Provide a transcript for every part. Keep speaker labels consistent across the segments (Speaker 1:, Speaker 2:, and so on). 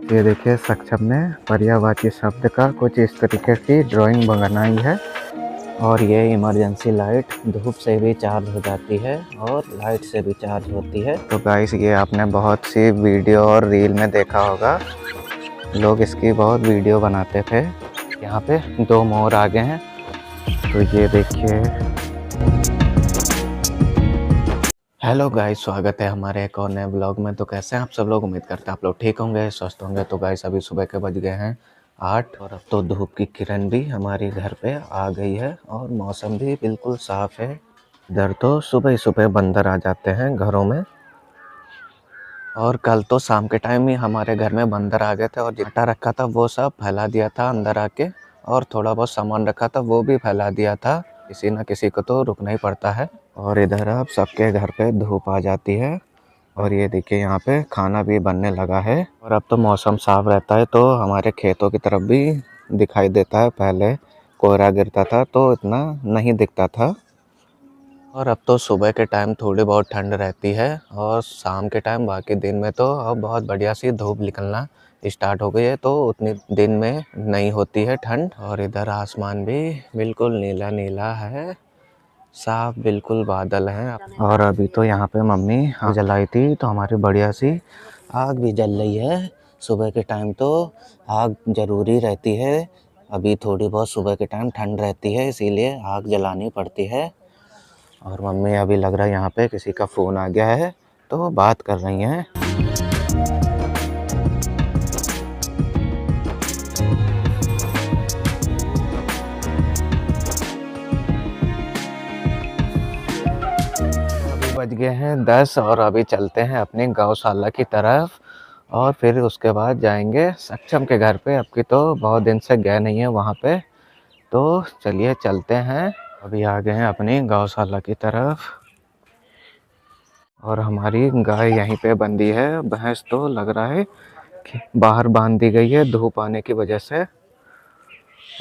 Speaker 1: ये देखिए सक्षम ने पर्यायवाची शब्द का कुछ इस तरीके की ड्राइंग बनाई है। और ये इमरजेंसी लाइट धूप से भी चार्ज हो जाती है और लाइट से भी चार्ज होती है। तो गाइस ये आपने बहुत सी वीडियो और रील में देखा होगा, लोग इसकी बहुत वीडियो बनाते थे। यहाँ पे 2 मोर आ गए हैं, तो ये देखिए। हेलो गाइस, स्वागत है हमारे एक और नए ब्लॉग में। तो कैसे हैं आप सब लोग? उम्मीद करते हैं आप लोग ठीक होंगे, स्वस्थ होंगे। तो गाइस अभी सुबह के बज गए हैं 8 और अब तो धूप की किरण भी हमारे घर पे आ गई है और मौसम भी बिल्कुल साफ है। इधर तो सुबह ही सुबह बंदर आ जाते हैं घरों में, और कल तो शाम के टाइम ही हमारे घर में बंदर आ गए थे और आटा रखा था वो सब फैला दिया था अंदर आके, और थोड़ा बहुत सामान रखा था वो भी फैला दिया था। किसी ना किसी को तो रुकना ही पड़ता है। और इधर अब सबके घर पे धूप आ जाती है और ये देखिए यहाँ पे खाना भी बनने लगा है। और अब तो मौसम साफ रहता है तो हमारे खेतों की तरफ भी दिखाई देता है। पहले कोहरा गिरता था तो इतना नहीं दिखता था। और अब तो सुबह के टाइम थोड़ी बहुत ठंड रहती है और शाम के टाइम, बाकी दिन में तो अब बहुत बढ़िया सी धूप निकलना स्टार्ट हो गई है, तो उतनी दिन में नहीं होती है ठंड। और इधर आसमान भी बिल्कुल नीला नीला है, साफ बिल्कुल बादल हैं। और अभी तो यहाँ पे मम्मी आग जलाई थी तो हमारी बढ़िया सी आग भी जल रही है। सुबह के टाइम तो आग ज़रूरी रहती है। अभी थोड़ी बहुत सुबह के टाइम ठंड रहती है इसीलिए आग जलानी पड़ती है। और मम्मी अभी लग रहा है यहाँ पे किसी का फ़ोन आ गया है तो बात कर रही हैं। अभी बज गए हैं 10 और अभी चलते हैं अपने गौशाला की तरफ और फिर उसके बाद जाएंगे सक्षम के घर पे। अब की तो बहुत दिन से गए नहीं है वहाँ पे, तो चलिए चलते हैं। अभी आ गए हैं अपनी गौशाला की तरफ और हमारी गाय यहीं पे बंधी है। भैंस तो लग रहा है कि बाहर बांध दी गई है धूप आने की वजह से।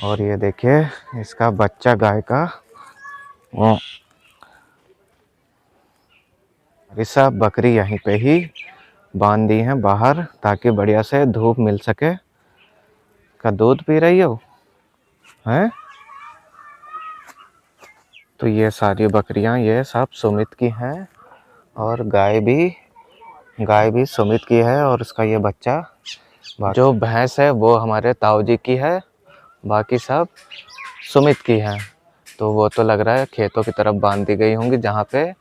Speaker 1: और ये देखिए इसका बच्चा गाय का, ये सब बकरी यहीं पे ही बांध दी हैं बाहर ताकि बढ़िया से धूप मिल सके। का दूध पी रही हो हैं? तो ये सारी बकरियां ये सब सुमित की हैं और गाय भी सुमित की है और उसका ये बच्चा। जो भैंस है वो हमारे ताऊ जी की है, बाकी सब सुमित की है। तो वो तो लग रहा है खेतों की तरफ बांध दी गई होंगी, जहाँ पे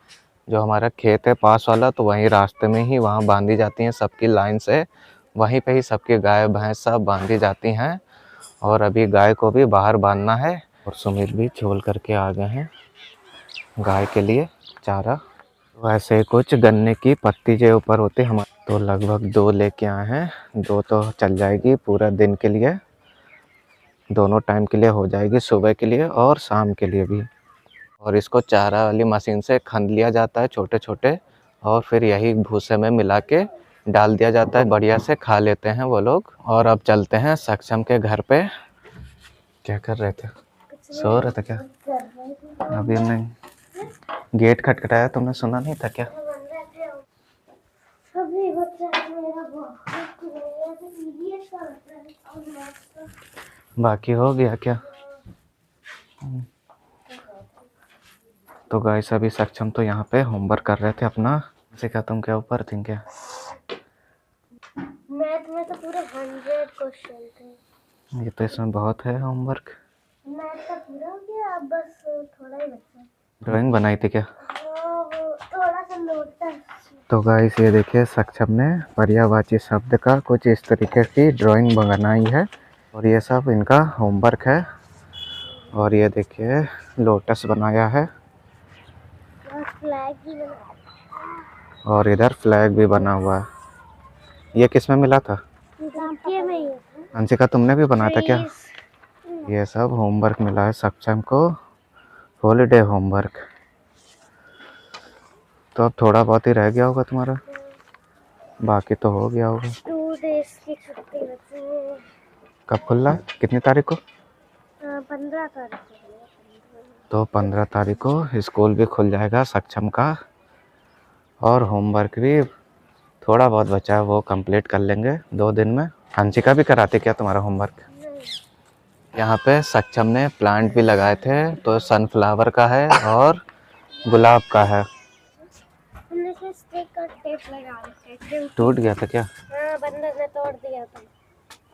Speaker 1: जो हमारा खेत है पास वाला, तो वहीं रास्ते में ही वहाँ बांधी जाती हैं सबकी लाइन से। वहीं पे ही सबकी गाय भैंस सब बांधी जाती हैं और अभी गाय को भी बाहर बांधना है। और सुमित भी झोल करके आ गए हैं गाय के लिए चारा। वैसे कुछ गन्ने की पत्ती जो ऊपर होते हमारे, तो लगभग 2 लेके आए हैं। 2 तो चल जाएगी पूरा दिन के लिए, दोनों टाइम के लिए हो जाएगी, सुबह के लिए और शाम के लिए भी। और इसको चारा वाली मशीन से खंद लिया जाता है छोटे छोटे, और फिर यही भूसे में मिला के डाल दिया जाता है। बढ़िया से खा लेते हैं वो लोग। और अब चलते हैं सक्षम के घर पे। क्या कर रहे थे? सो रहे थे क्या? अभी नहीं, गेट खटखटाया तुमने सुना नहीं था क्या? बाकी हो गया क्या? तो गाइस अभी सक्षम तो यहाँ पे होमवर्क कर रहे थे अपना। से क्या तुम क्या ऊपर थी क्या?
Speaker 2: मैथ में तो पूरे 100 क्वेश्चन थे।
Speaker 1: ये तो इसमें बहुत है होमवर्क।
Speaker 2: मैथ का पूरा हो गया, अब बस थोड़ा ही बचा।
Speaker 1: ड्राइंग बनाई थी क्या?
Speaker 2: हाँ, वो थोड़ा सा नोट था।
Speaker 1: तो गाइस ये देखिए सक्षम ने पर्यायवाची शब्द का कुछ इस तरीके की ड्राइंग बनाई है और ये सब इनका होमवर्क है। और ये देखिए लोटस बनाया है
Speaker 2: और फ्लैग भी बनाया
Speaker 1: और इधर फ्लैग भी बना हुआ है। ये किस में मिला था?
Speaker 2: में ही है।
Speaker 1: अंशिका तुमने भी बनाया था क्या? ये सब होमवर्क मिला है सक्षम को, हॉलीडे होमवर्क। तो अब थोड़ा बहुत ही रह गया होगा तुम्हारा, बाकी तो हो गया होगा।
Speaker 2: 2 डेज की छुट्टी बची है।
Speaker 1: कब खुल रहा है, कितनी तारीख को?
Speaker 2: 15 तारीख को।
Speaker 1: तो 15 तारीख को स्कूल भी खुल जाएगा सक्षम का, और होमवर्क भी थोड़ा बहुत बचा है वो कंप्लीट कर लेंगे 2 दिन में हंसिका भी कराते क्या तुम्हारा होमवर्क?
Speaker 2: नहीं।
Speaker 1: यहाँ पे सक्षम ने प्लांट भी लगाए थे, तो सनफ्लावर का है और गुलाब का है।
Speaker 2: हमने से स्टिक और टेप लगा रखे थे।
Speaker 1: टूट गया था क्या?
Speaker 2: हाँ, बंदर ने तोड़ दिया था।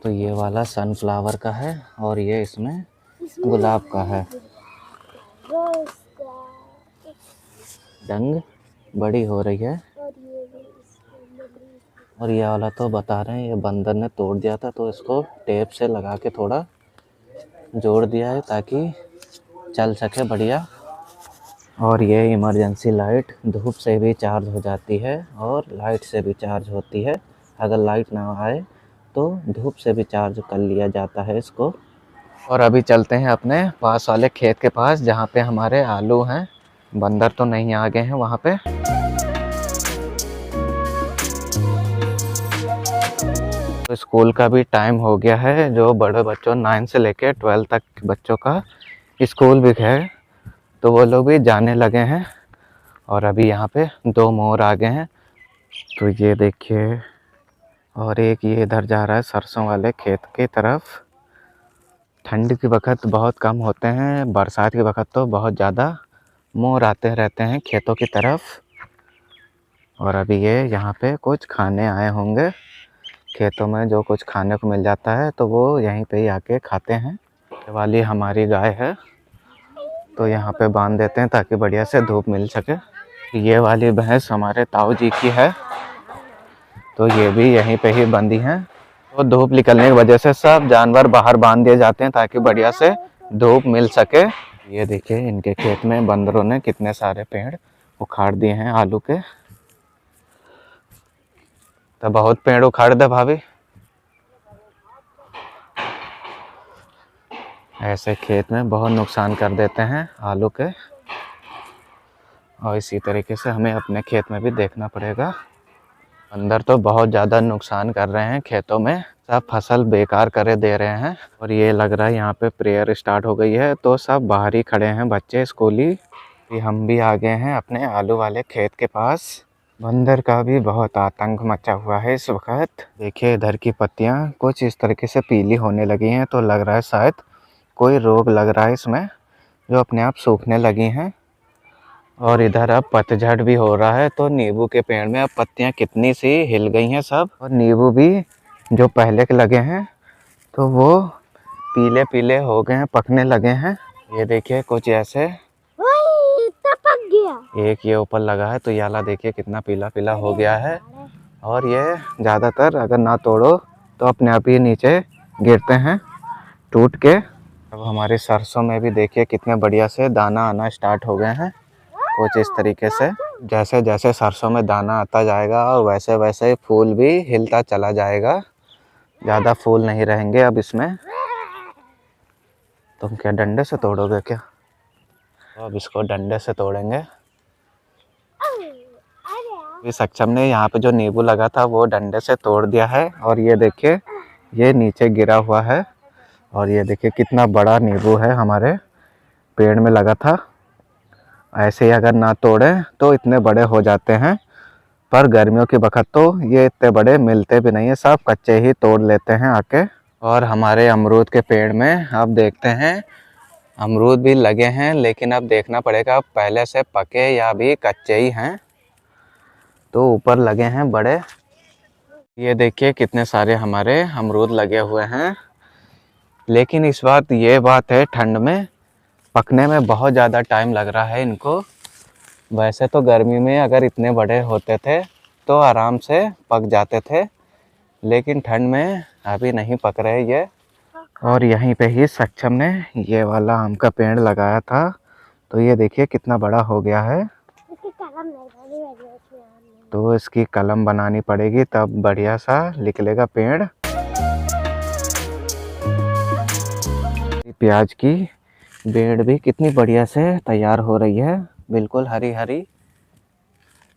Speaker 1: तो ये वाला सनफ्लावर का है और ये इसमें गुलाब का है।
Speaker 2: रोज का
Speaker 1: डंग बड़ी हो रही है।
Speaker 2: और ये भी इसमें
Speaker 1: और ये वाला तो बता रहे हैं ये बंदर ने तोड़ दिया था, तो इसको टेप से लगा के थोड़ा जोड़ दिया है ताकि चल सके बढ़िया। और ये इमरजेंसी लाइट धूप से भी चार्ज हो जाती है और लाइट से भी चार्ज होती है। अगर लाइट ना आए तो धूप से भी चार्ज कर लिया जाता है इसको। और अभी चलते हैं अपने पास वाले खेत के पास जहाँ पे हमारे आलू हैं। बंदर तो नहीं आ गए हैं वहाँ पे। तो स्कूल का भी टाइम हो गया है, जो बड़े बच्चों 9 से लेके 12 तक बच्चों का स्कूल भी है, तो वो लोग भी जाने लगे हैं। और अभी यहाँ पे 2 मोर आ गए हैं, तो ये देखिए। और एक ये इधर जा रहा है सरसों वाले खेत की तरफ। ठंड के वक्त बहुत कम होते हैं, बरसात के वक्त तो बहुत ज़्यादा मोर आते रहते हैं खेतों की तरफ। और अभी ये यहाँ पे कुछ खाने आए होंगे। खेतों में जो कुछ खाने को मिल जाता है तो वो यहीं पे ही आके खाते हैं। ये वाली हमारी गाय है, तो यहाँ पे बांध देते हैं ताकि बढ़िया से धूप मिल सके। ये वाली भैंस हमारे ताऊ जी की है, तो ये भी यहीं पे ही बंधी हैं। तो धूप निकलने की वजह से सब जानवर बाहर बांध दिए जाते हैं ताकि बढ़िया से धूप मिल सके। ये देखिए इनके खेत में बंदरों ने कितने सारे पेड़ उखाड़ दिए हैं आलू के। तो बहुत पेड़ उखाड़ दे भाभी। ऐसे खेत में बहुत नुकसान कर देते हैं आलू के, और इसी तरीके से हमें अपने खेत में भी देखना पड़ेगा। अंदर तो बहुत ज़्यादा नुकसान कर रहे हैं खेतों में, सब फसल बेकार करे दे रहे हैं। और ये लग रहा है यहाँ पे प्रेयर स्टार्ट हो गई है, तो सब बाहर ही खड़े हैं बच्चे स्कूली। हम भी आ गए हैं अपने आलू वाले खेत के पास। बंदर का भी बहुत आतंक मचा हुआ है इस वक्त। देखिए इधर की पत्तियाँ कुछ इस तरीके से पीली होने लगी हैं, तो लग रहा है शायद कोई रोग लग रहा है इसमें, जो अपने आप सूखने लगी हैं। और इधर अब पतझड़ भी हो रहा है, तो नींबू के पेड़ में अब पत्तियां कितनी सी हिल गई हैं सब। और नींबू भी जो पहले के लगे हैं तो वो पीले पीले हो गए हैं, पकने लगे हैं। ये देखिए कुछ ऐसे।
Speaker 2: पक गया।
Speaker 1: एक ये ऊपर लगा है, तो ये वाला देखिए कितना पीला पीला हो गया है। और ये ज़्यादातर अगर ना तोड़ो तो अपने आप ही नीचे गिरते हैं टूट के। अब हमारे सरसों में भी देखिए कितने बढ़िया से दाना आना स्टार्ट हो गए हैं, कुछ इस तरीके से। जैसे जैसे सरसों में दाना आता जाएगा और वैसे वैसे फूल भी हिलता चला जाएगा। ज़्यादा फूल नहीं रहेंगे अब इसमें। तुम क्या डंडे से तोड़ोगे क्या? तो अब इसको डंडे से तोड़ेंगे। ये सक्षम ने यहाँ पे जो नींबू लगा था वो डंडे से तोड़ दिया है, और ये देखिए ये नीचे गिरा हुआ है। और ये देखिए कितना बड़ा नींबू है हमारे पेड़ में लगा था। ऐसे ही अगर ना तोड़े तो इतने बड़े हो जाते हैं, पर गर्मियों के वक्त तो ये इतने बड़े मिलते भी नहीं है, सब कच्चे ही तोड़ लेते हैं आके। और हमारे अमरूद के पेड़ में अब देखते हैं, अमरूद भी लगे हैं, लेकिन अब देखना पड़ेगा पहले से पके या भी कच्चे ही हैं। तो ऊपर लगे हैं बड़े। ये देखिए कितने सारे हमारे अमरूद लगे हुए हैं, लेकिन इस बार ये बात है ठंड में पकने में बहुत ज़्यादा टाइम लग रहा है इनको। वैसे तो गर्मी में अगर इतने बड़े होते थे तो आराम से पक जाते थे, लेकिन ठंड में अभी नहीं पक रहे ये। और यहीं पे ही सक्षम ने ये वाला आम का पेड़ लगाया था, तो ये देखिए कितना बड़ा हो गया है। तो इसकी कलम बनानी पड़ेगी, तब बढ़िया सा निकलेगा पेड़। प्याज की बेड़ भी कितनी बढ़िया से तैयार हो रही है, बिल्कुल हरी हरी।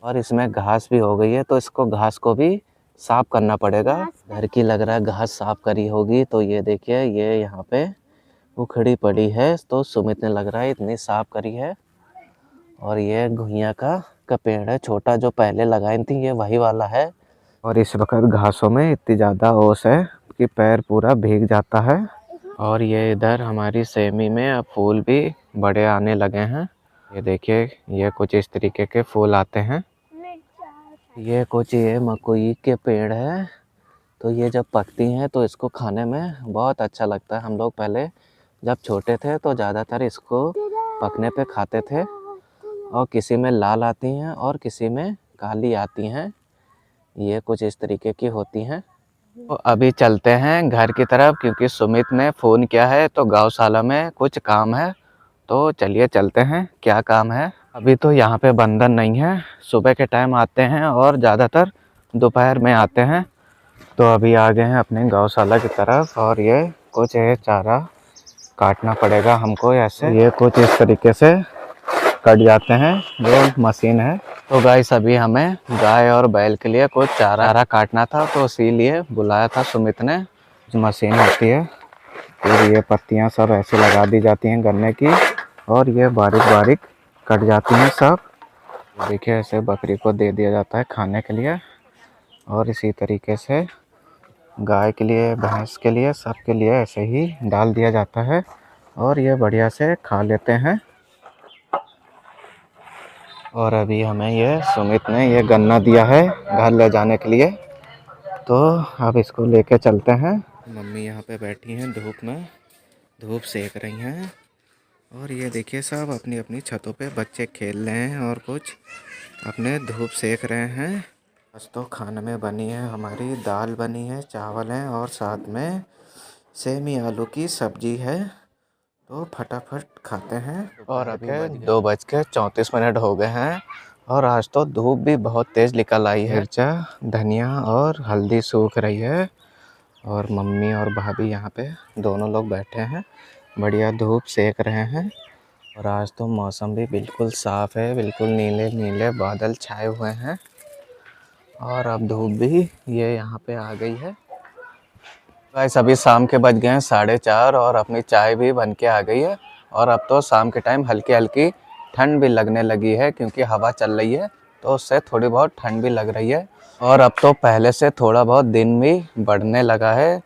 Speaker 1: और इसमें घास भी हो गई है, तो इसको घास को भी साफ करना पड़ेगा। घर की लग रहा है घास साफ करी होगी, तो ये देखिए ये यहाँ पे उखड़ी पड़ी है, तो सुमित ने लग रहा है इतनी साफ करी है। और ये घुइयाँ का पेड़ है छोटा, जो पहले लगाई थी ये वही वाला है। और इस वक्त घासों में इतनी ज़्यादा ओस है उसकी पैर पूरा भीग जाता है। और ये इधर हमारी सेमी में अब फूल भी बड़े आने लगे हैं। ये देखिए, ये कुछ इस तरीके के फूल आते हैं। ये कुछ ये मकोई के पेड़ है, तो ये जब पकती हैं तो इसको खाने में बहुत अच्छा लगता है। हम लोग पहले जब छोटे थे तो ज़्यादातर इसको पकने पे खाते थे। और किसी में लाल आती हैं और किसी में काली आती हैं। ये कुछ इस तरीके की होती हैं। तो अभी चलते हैं घर की तरफ, क्योंकि सुमित ने फ़ोन किया है तो गौशाला में कुछ काम है। तो चलिए चलते हैं, क्या काम है। अभी तो यहाँ पे बंधन नहीं है, सुबह के टाइम आते हैं और ज़्यादातर दोपहर में आते हैं। तो अभी आ गए हैं अपने गौशाला की तरफ, और ये कुछ है चारा काटना पड़ेगा हमको। ऐसे ये कुछ इस तरीके से कट जाते हैं, जो मशीन है। तो गाइस अभी हमें गाय और बैल के लिए कुछ चारा काटना था, तो इसीलिए बुलाया था सुमित ने। मशीन होती है, फिर ये पत्तियां सब ऐसे लगा दी जाती हैं गन्ने की, और ये बारीक बारीक कट जाती हैं सब। देखिए ऐसे बकरी को दे दिया जाता है खाने के लिए, और इसी तरीके से गाय के लिए, भैंस के लिए, सब के लिए ऐसे ही डाल दिया जाता है, और ये बढ़िया से खा लेते हैं। और अभी हमें ये सुमित ने ये गन्ना दिया है घर ले जाने के लिए, तो अब इसको लेके चलते हैं। मम्मी यहाँ पे बैठी हैं धूप में, धूप सेक रही हैं। और ये देखिए सब अपनी अपनी छतों पे बच्चे खेल रहे हैं और कुछ अपने धूप सेक रहे हैं। आज तो खाने में बनी है हमारी दाल बनी है, चावल हैं, और साथ में सेमी आलू की सब्जी है। तो फटाफट खाते हैं। और अभी 2:34 हो गए हैं, और आज तो धूप भी बहुत तेज़ निकल आई है। मिर्चा, धनिया और हल्दी सूख रही है, और मम्मी और भाभी यहाँ पे दोनों लोग बैठे हैं, बढ़िया धूप सेक रहे हैं। और आज तो मौसम भी बिल्कुल साफ़ है, बिल्कुल नीले नीले बादल छाए हुए हैं, और अब धूप भी ये यहाँ पे आ गई है। गाइस अभी शाम के बज गए हैं 4:30, और अपनी चाय भी बन के आ गई है। और अब तो शाम के टाइम हल्की हल्की ठंड भी लगने लगी है, क्योंकि हवा चल रही है, तो उससे थोड़ी बहुत ठंड भी लग रही है। और अब तो पहले से थोड़ा बहुत दिन भी बढ़ने लगा है,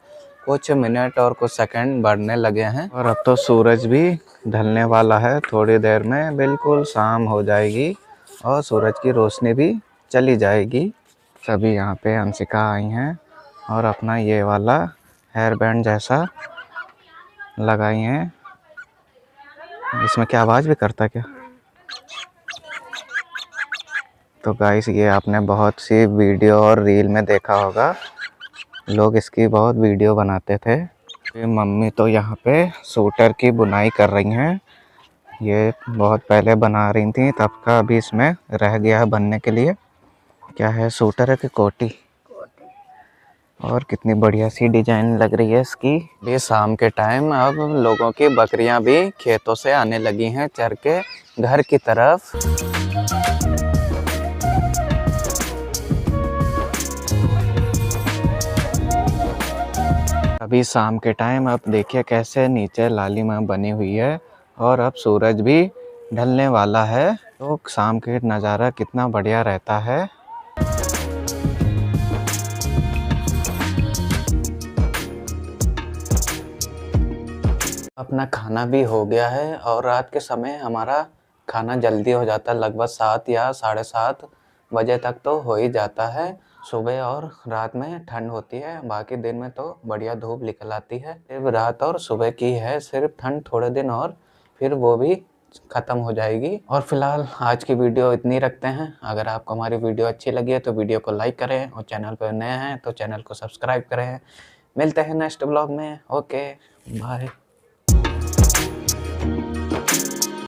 Speaker 1: कुछ मिनट और कुछ सेकंड बढ़ने लगे हैं। और अब तो सूरज भी ढलने वाला है, थोड़ी देर में बिल्कुल शाम हो जाएगी, और सूरज की रोशनी भी चली जाएगी। सभी यहाँ पे अंशिका आई हैं, और अपना ये वाला हेयर बैंड जैसा लगाई हैं। इसमें क्या आवाज़ भी करता क्या? तो गाइस ये आपने बहुत सी वीडियो और रील में देखा होगा, लोग इसकी बहुत वीडियो बनाते थे। ये मम्मी तो यहाँ पे सूटर की बुनाई कर रही हैं। ये बहुत पहले बना रही थी तब का, अभी इसमें रह गया है बनने के लिए। क्या है, सूटर है कि कोटी? और कितनी बढ़िया सी डिजाइन लग रही है इसकी। ये शाम के टाइम अब लोगों की बकरियां भी खेतों से आने लगी हैं चर के घर की तरफ। अभी शाम के टाइम अब देखिए कैसे नीचे लालिमा बनी हुई है, और अब सूरज भी ढलने वाला है, तो शाम के नज़ारा कितना बढ़िया रहता है। अपना खाना भी हो गया है, और रात के समय हमारा खाना जल्दी हो जाता है, लगभग 7 या 7:30 बजे तक तो हो ही जाता है। सुबह और रात में ठंड होती है, बाकी दिन में तो बढ़िया धूप निकल आती है। सिर्फ रात और सुबह की है सिर्फ ठंड, थोड़े दिन और फिर वो भी ख़त्म हो जाएगी। और फिलहाल आज की वीडियो इतनी रखते हैं। अगर आपको हमारी वीडियो अच्छी लगी है तो वीडियो को लाइक करें, और चैनल पर नए हैं तो चैनल को सब्सक्राइब करें। मिलते हैं नेक्स्ट ब्लॉग में। Okay bye.